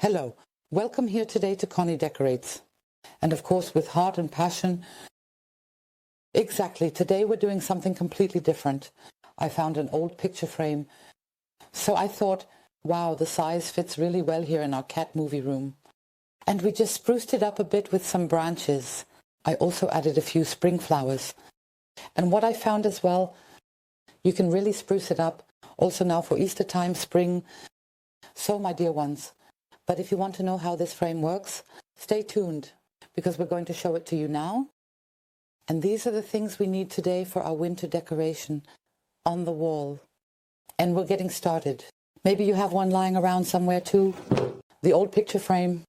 Hello, welcome here today to Conny Decorates. And of course with heart and passion. Exactly, today we're doing something completely different. I found an old picture frame. So I thought, wow, the size fits really well here in our cat movie room. And we just spruced it up a bit with some branches. I also added a few spring flowers. And what I found as well, you can really spruce it up. Also now for Easter time, spring. So my dear ones, but if you want to know how this frame works, stay tuned because we're going to show it to you now. And these are the things we need today for our winter decoration on the wall. And we're getting started. Maybe you have one lying around somewhere too. The old picture frame.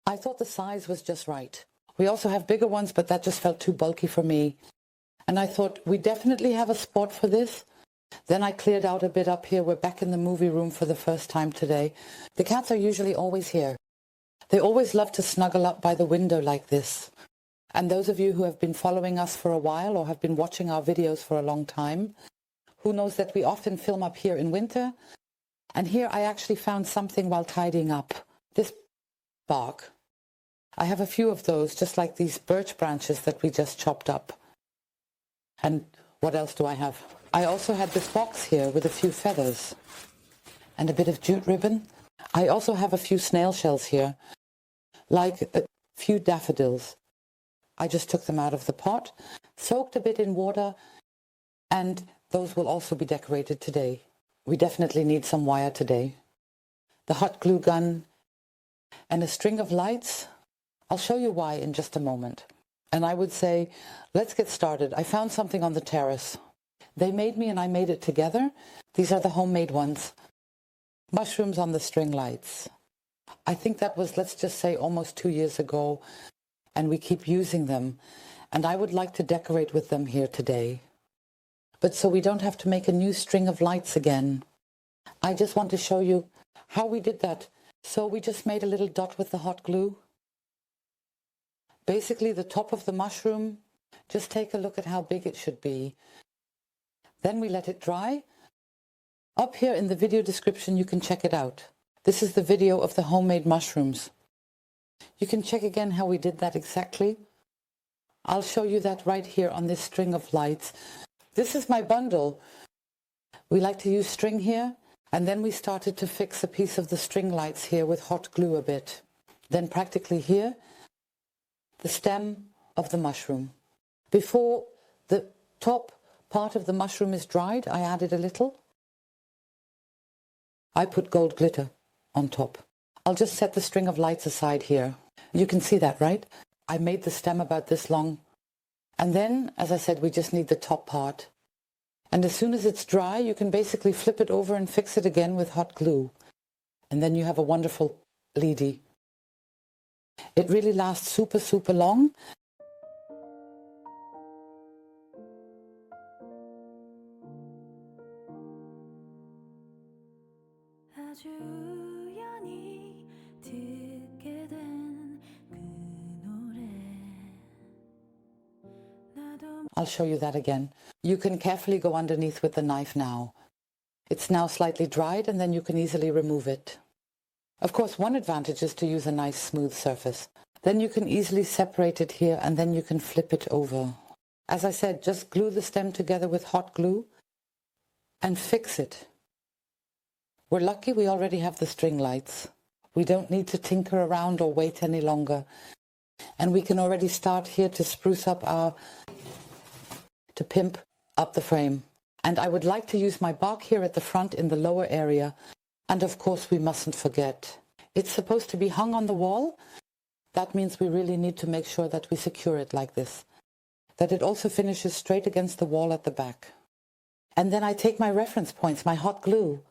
I thought the size was just right. We also have bigger ones, but that just felt too bulky for me. And I thought we definitely have a spot for this. Then I cleared out a bit up here. We're back in the movie room for the first time today. The cats are usually always here. They always love to snuggle up by the window like this. And those of you who have been following us for a while or have been watching our videos for a long time, who knows that we often film up here in winter. And here I actually found something while tidying up. This bark. I have a few of those, just like these birch branches that we just chopped up. And what else do I have? I also had this box here with a few feathers and a bit of jute ribbon. I also have a few snail shells here, like a few daffodils. I just took them out of the pot, soaked a bit in water, and those will also be decorated today. We definitely need some wire today. The hot glue gun and a string of lights. I'll show you why in just a moment. And I would say, let's get started. I found something on the terrace. They made me and I made it together. These are the homemade ones. Mushrooms on the string lights. I think that was, let's just say, almost 2 years ago. And we keep using them. And I would like to decorate with them here today. But so we don't have to make a new string of lights again. I just want to show you how we did that. So we just made a little dot with the hot glue. Basically the top of the mushroom. Just take a look at how big it should be. Then we let it dry. Up here in the video description you can check it out. This is the video of the homemade mushrooms. You can check again how we did that exactly. I'll show you that right here on this string of lights. This is my bundle. We like to use string here, and then we started to fix a piece of the string lights here with hot glue a bit. Then practically here, the stem of the mushroom. Before the top part of the mushroom is dried, I added a little. I put gold glitter on top. I'll just set the string of lights aside here. You can see that, right? I made the stem about this long. And then, as I said, we just need the top part. And as soon as it's dry, you can basically flip it over and fix it again with hot glue. And then you have a wonderful leady. It really lasts super, super long. I'll show you that again. You can carefully go underneath with the knife now. It's now slightly dried and then you can easily remove it. Of course, one advantage is to use a nice smooth surface. Then you can easily separate it here and then you can flip it over. As I said, just glue the stem together with hot glue and fix it. We're lucky we already have the string lights. We don't need to tinker around or wait any longer. And we can already start here to spruce up to pimp up the frame. And I would like to use my bark here at the front in the lower area. And of course we mustn't forget, it's supposed to be hung on the wall. That means we really need to make sure that we secure it like this. That it also finishes straight against the wall at the back. And then I take my reference points, my hot glue.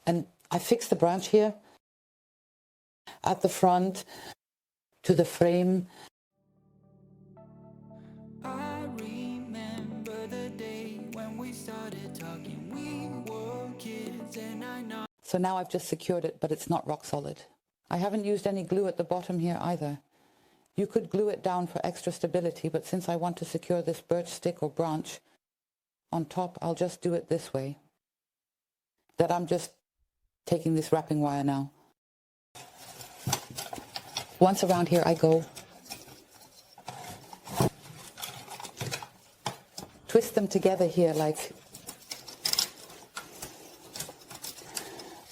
And I fix the branch here at the front to the frame. I remember the day when we started talking. We were kids and I know. So now I've just secured it, but it's not rock solid. I haven't used any glue at the bottom here either. You could glue it down for extra stability, but since I want to secure this birch stick or branch on top, I'll just do it this way. That I'm just taking this wrapping wire now Once around here, I go twist them together here, like,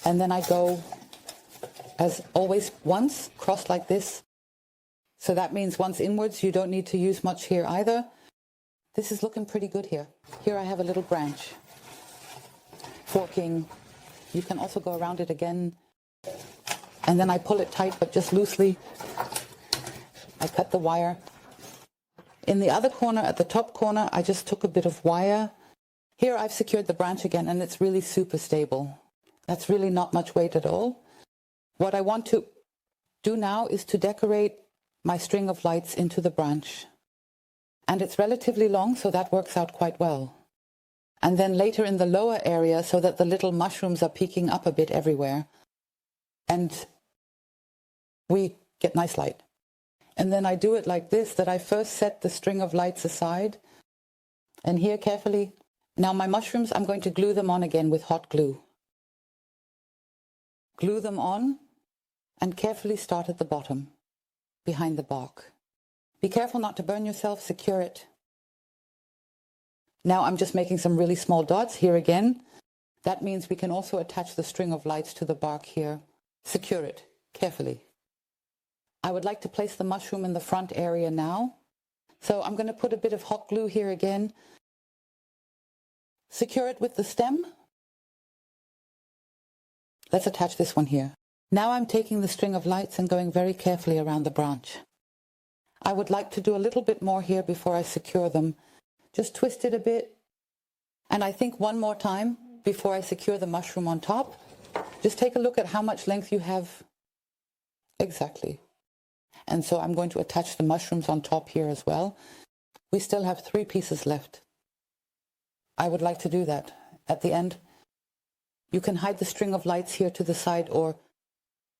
and then I go, as always, once, crossed like this. So that means once inwards. You don't need to use much here either. This is looking pretty good here. Here I have a little branch, forking. You can also go around it again. And then I pull it tight, but just loosely. I cut the wire. In the other corner, at the top corner, I just took a bit of wire. Here I've secured the branch again, and it's really super stable. That's really not much weight at all. What I want to do now is to decorate my string of lights into the branch. And it's relatively long, so that works out quite well. And then later in the lower area, so that the little mushrooms are peeking up a bit everywhere. And we get nice light. And then I do it like this, that I first set the string of lights aside. And here carefully. Now my mushrooms, I'm going to glue them on again with hot glue. Glue them on and carefully start at the bottom, behind the bark. Be careful not to burn yourself, secure it. Now I'm just making some really small dots here again. That means we can also attach the string of lights to the bark here. Secure it carefully. I would like to place the mushroom in the front area now. So I'm going to put a bit of hot glue here again. Secure it with the stem. Let's attach this one here. Now I'm taking the string of lights and going very carefully around the branch. I would like to do a little bit more here before I secure them. Just twist it a bit. And I think one more time before I secure the mushroom on top. Just take a look at how much length you have. Exactly. And so I'm going to attach the mushrooms on top here as well. We still have 3 pieces left. I would like to do that at the end. You can hide the string of lights here to the side or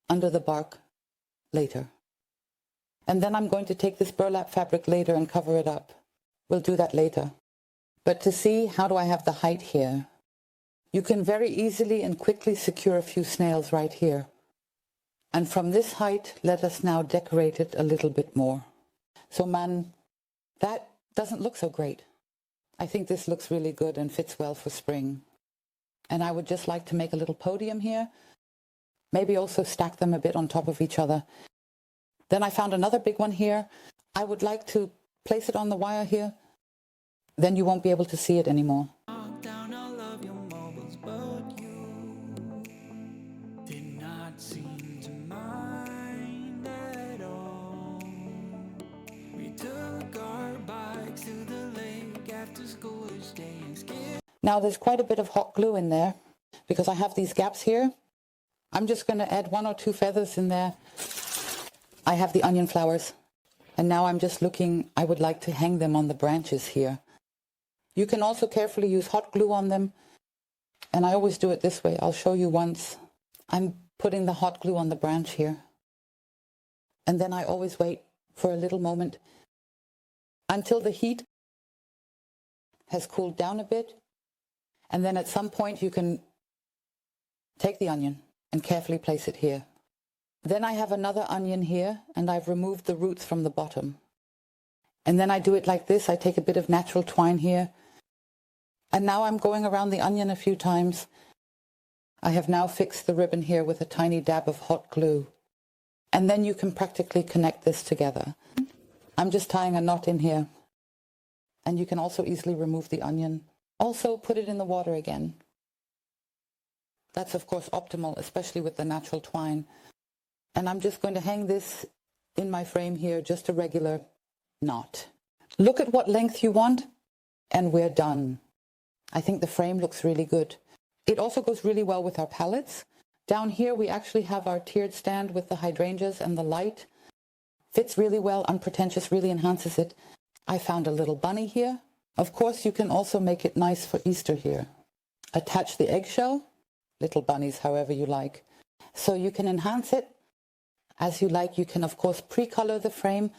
under the bark later. And then I'm going to take this burlap fabric later and cover it up. We'll do that later. But to see, how do I have the height here? You can very easily and quickly secure a few snails right here. And from this height, let us now decorate it a little bit more. So man, that doesn't look so great. I think this looks really good and fits well for spring. And I would just like to make a little podium here. Maybe also stack them a bit on top of each other. Then I found another big one here. I would like to place it on the wire here. Then you won't be able to see it anymore. Now there's quite a bit of hot glue in there because I have these gaps here. I'm just going to add 1 or 2 feathers in there. I have the onion flowers. And now I'm just looking, I would like to hang them on the branches here. You can also carefully use hot glue on them. And I always do it this way. I'll show you once. I'm putting the hot glue on the branch here. And then I always wait for a little moment until the heat has cooled down a bit. And then at some point you can take the onion and carefully place it here. Then I have another onion here and I've removed the roots from the bottom. And then I do it like this. I take a bit of natural twine here. And now I'm going around the onion a few times. I have now fixed the ribbon here with a tiny dab of hot glue. And then you can practically connect this together. I'm just tying a knot in here. And you can also easily remove the onion. Also put it in the water again. That's of course optimal, especially with the natural twine. And I'm just going to hang this in my frame here, just a regular knot. Look at what length you want, and we're done. I think the frame looks really good. It also goes really well with our palettes. Down here we actually have our tiered stand with the hydrangeas and the light. Fits really well, unpretentious, really enhances it. I found a little bunny here. Of course you can also make it nice for Easter here. Attach the eggshell, little bunnies however you like. So you can enhance it as you like. You can of course pre-color the frame.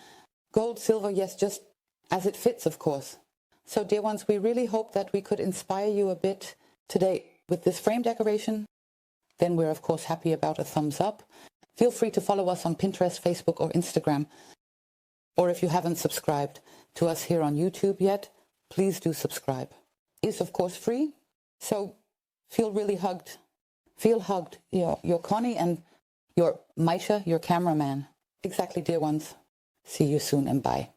Gold, silver, yes, just as it fits of course. So dear ones, we really hope that we could inspire you a bit today with this frame decoration. Then we're of course happy about a thumbs up. Feel free to follow us on Pinterest, Facebook, or Instagram. Or if you haven't subscribed to us here on YouTube yet, please do subscribe. It's of course free, so feel really hugged. Feel hugged. You're Conny and you're Micha, your cameraman. Exactly, dear ones. See you soon and bye.